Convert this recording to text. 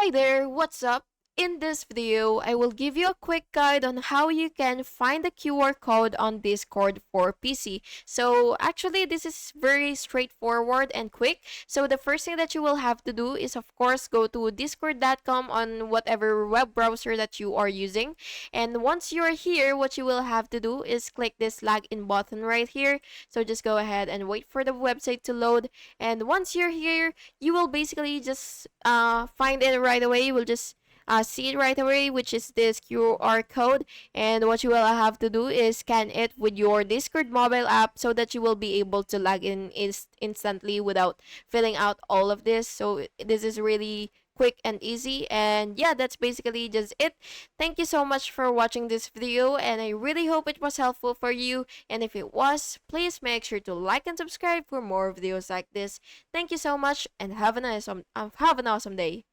Hi there, what's up? In this video, I will give you a quick guide on how you can find the QR code on Discord for PC. So actually, this is very straightforward and quick. So the first thing that you will have to do is of course go to discord.com on whatever web browser that you are using. And once you're here, what you will have to do is click this login button right here. So just go ahead and wait for the website to load. And once you're here, you will basically just find it right away. You will just see it right away, which is this QR code. And what you will have to do is scan it with your Discord mobile app so that you will be able to log in instantly without filling out all of this. So this is really quick and easy, and yeah, that's basically just it. Thank you so much for watching this video, and I really hope it was helpful for you. And if it was, please make sure to like and subscribe for more videos like this. Thank you so much, and have an awesome day.